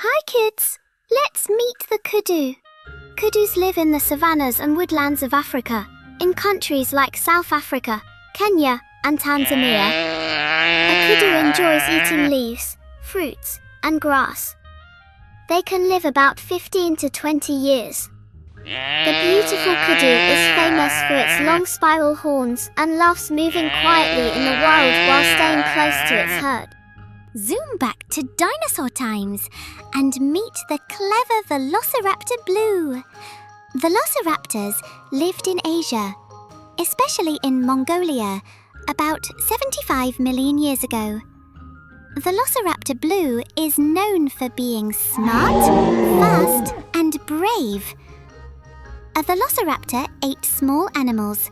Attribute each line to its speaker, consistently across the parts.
Speaker 1: Hi kids! Let's meet the kudu. Kudus live in the savannas and woodlands of Africa, in countries like South Africa, Kenya, and Tanzania. A kudu enjoys eating leaves, fruits, and grass. They can live about 15 to 20 years. The beautiful kudu is famous for its long spiral horns and loves moving quietly in the wild while staying close to its herd. Zoom back to dinosaur times and meet the clever Velociraptor Blue. Velociraptors lived in Asia, especially in Mongolia, about 75 million years ago. Velociraptor Blue is known for being smart, fast, and brave. A velociraptor ate small animals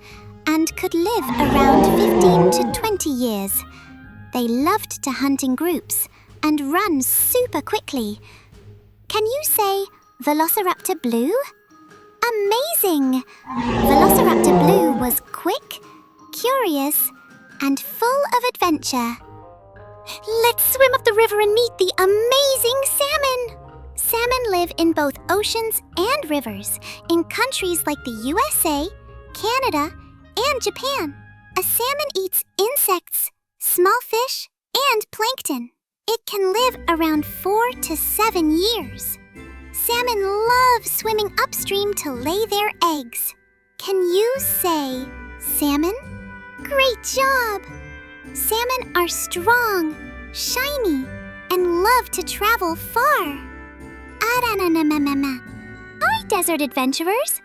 Speaker 1: and could live around 15 to 20 years. They loved to hunt in groups and run super quickly. Can you say Velociraptor Blue? Amazing! Velociraptor Blue was quick, curious, and full of adventure. Let's swim up the river and meet the amazing salmon! Salmon live in both oceans and rivers in countries like the USA, Canada, and Japan. A salmon eats insects, small fish, and plankton. It can live around 4 to 7 years. Salmon love swimming upstream to lay their eggs. Can you say salmon? Great job! Salmon are strong, shiny, and love to travel far. Hi, desert adventurers!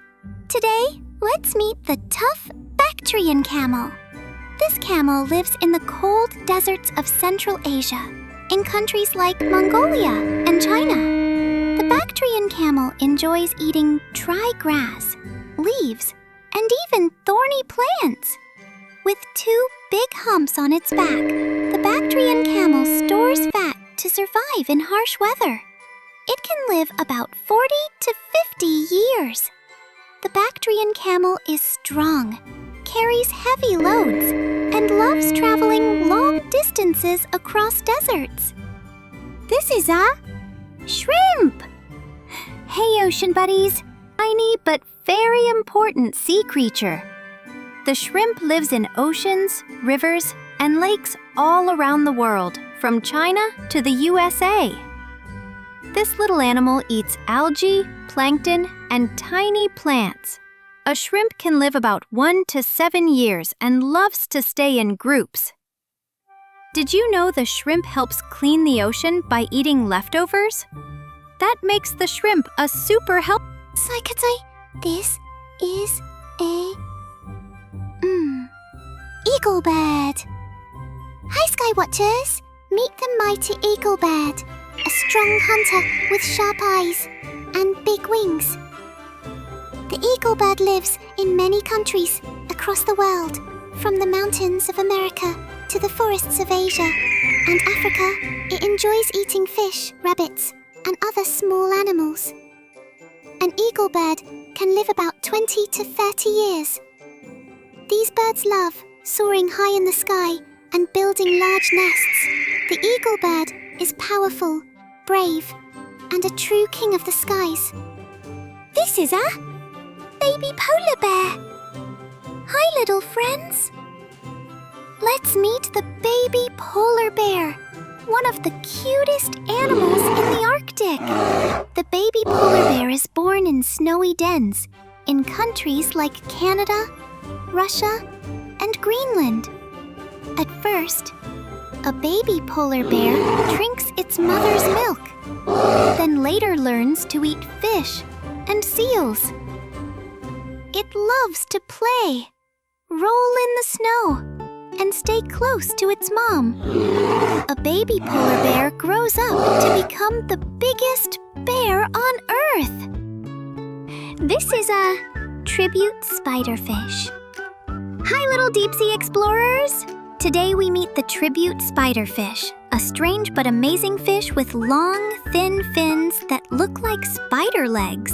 Speaker 1: Today, let's meet the tough Bactrian camel. This camel lives in the cold deserts of Central Asia, in countries like Mongolia and China. The Bactrian camel enjoys eating dry grass, leaves, and even thorny plants. With 2 big humps on its back, the Bactrian camel stores fat to survive in harsh weather. It can live about 40 to 50 years. The Bactrian camel is strong, carries heavy loads, and loves traveling long distances across deserts. This is a shrimp! Hey, ocean buddies! Tiny but very important sea creature. The shrimp lives in oceans, rivers, and lakes all around the world, from China to the USA. This little animal eats algae, plankton, and tiny plants. A shrimp can live about 1 to 7 years and loves to stay in groups. Did you know the shrimp helps clean the ocean by eating leftovers? That makes the shrimp a super help. This is a eagle bird. Hi, Skywatchers! Meet the mighty eagle bird, a strong hunter with sharp eyes and big wings. The eagle bird lives in many countries across the world, from the mountains of America to the forests of Asia and Africa. It enjoys eating fish, rabbits, and other small animals. An eagle bird can live about 20 to 30 years. These birds love soaring high in the sky and building large nests. The eagle bird is powerful, brave, and a true king of the skies. This is a baby polar bear. Hi, little friends. Let's meet the baby polar bear, one of the cutest animals in the Arctic. The baby polar bear is born in snowy dens in countries like Canada, Russia, and Greenland. At first, a baby polar bear drinks its mother's milk, then later learns to eat fish and seals. It loves to play, roll in the snow, and stay close to its mom. A baby polar bear grows up to become the biggest bear on Earth. This is a tribute spiderfish. Hi, little deep-sea explorers! Today we meet the tribute spiderfish, a strange but amazing fish with long, thin fins that look like spider legs.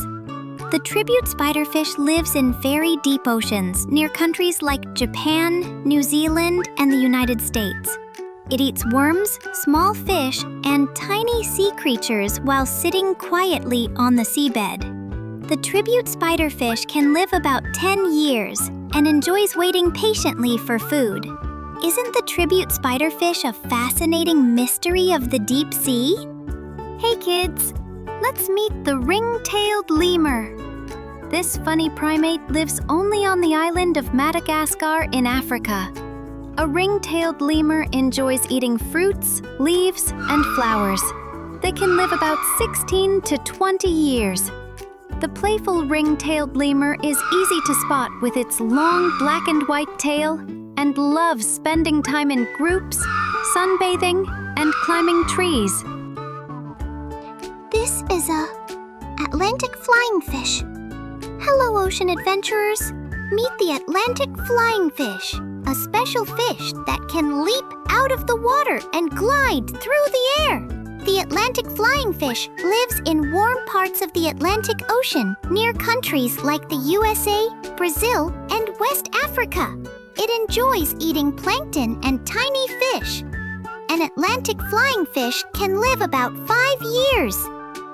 Speaker 1: The tribute spiderfish lives in very deep oceans near countries like Japan, New Zealand, and the United States.
Speaker 2: It eats worms, small fish, and tiny sea creatures while sitting quietly on the seabed. The tribute spiderfish can live about 10 years and enjoys waiting patiently for food. Isn't the tribute spiderfish a fascinating mystery of the deep sea? Hey kids, let's meet the ring-tailed lemur. This funny primate lives only on the island of Madagascar in Africa. A ring-tailed lemur enjoys eating fruits, leaves, and flowers. They can live about 16 to 20 years. The playful ring-tailed lemur is easy to spot with its long black and white tail and loves spending time in groups, sunbathing, and climbing trees.
Speaker 1: This is a Atlantic flyingfish. Hello, ocean adventurers. Meet the Atlantic flyingfish, a special fish that can leap out of the water and glide through the air. The Atlantic flyingfish lives in warm parts of the Atlantic Ocean near countries like the USA, Brazil, and West Africa. It enjoys eating plankton and tiny fish. An Atlantic flyingfish can live about 5 years.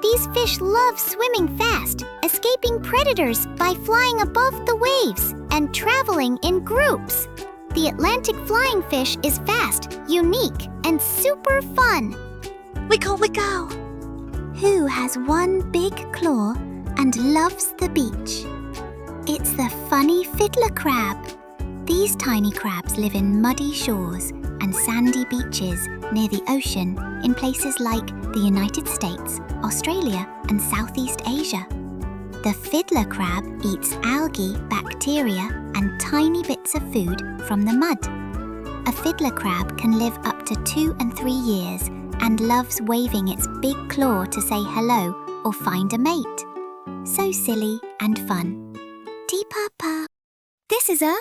Speaker 1: These fish love swimming fast, escaping predators by flying above the waves and traveling in groups. The Atlantic flyingfish is fast, unique, and super fun. Wiggle, wiggle! Who has one big claw and loves the beach? It's the funny fiddler crab. These tiny crabs live in muddy shores and sandy beaches near the ocean in places like the United States, Australia, and Southeast Asia. The fiddler crab eats algae, bacteria, and tiny bits of food from the mud. A fiddler crab can live up to 2 and 3 years and loves waving its big claw to say hello or find a mate. So silly and fun. Dee-pa-pa. This is a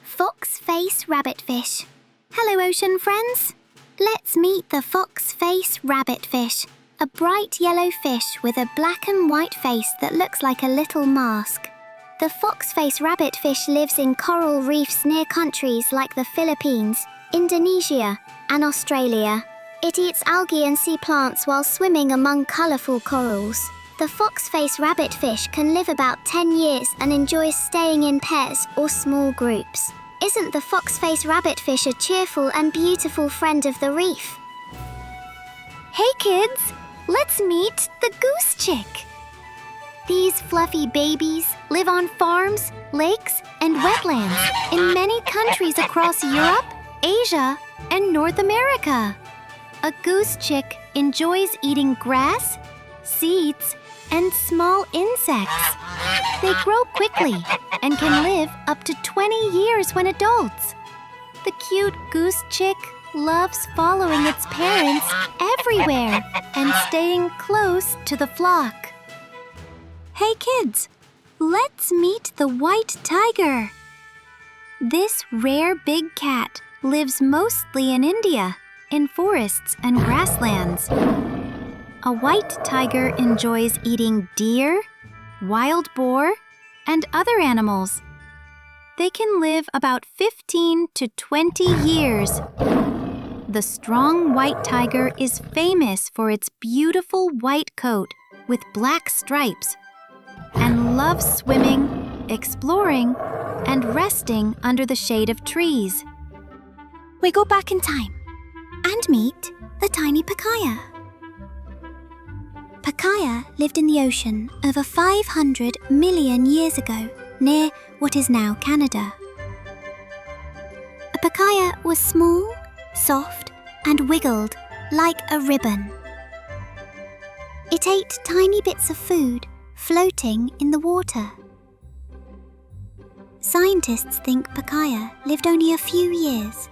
Speaker 1: Foxface rabbitfish. Hello, ocean friends. Let's meet the Foxface rabbitfish, a bright yellow fish with a black and white face that looks like a little mask. The Foxface rabbitfish lives in coral reefs near countries like the Philippines, Indonesia, and Australia. It eats algae and sea plants while swimming among colourful corals. The Foxface rabbitfish can live about 10 years and enjoys staying in pairs or small groups. Isn't the Foxface rabbitfish a cheerful and beautiful friend of the reef? Hey kids, let's meet the goose chick. These fluffy babies live on farms, lakes, and wetlands in many countries across Europe, Asia, and North America. A goose chick enjoys eating grass, seeds, and small insects. They grow quickly and can live up to 20 years when adults. The cute goose chick loves following its parents everywhere and staying close to the flock. Hey kids, let's meet the white tiger. This rare big cat lives mostly in India, in forests and grasslands. A white tiger enjoys eating deer, wild boar, and other animals. They can live about 15 to 20 years. The strong white tiger is famous for its beautiful white coat with black stripes and loves swimming, exploring, and resting under the shade of trees. We go back in time and meet the tiny Picaia. Picaia lived in the ocean over 500 million years ago, near what is now Canada. A Picaia was small, soft, and wiggled like a ribbon. It ate tiny bits of food floating in the water. Scientists think Picaia lived only a few years.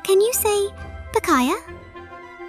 Speaker 1: Can you say Picaia?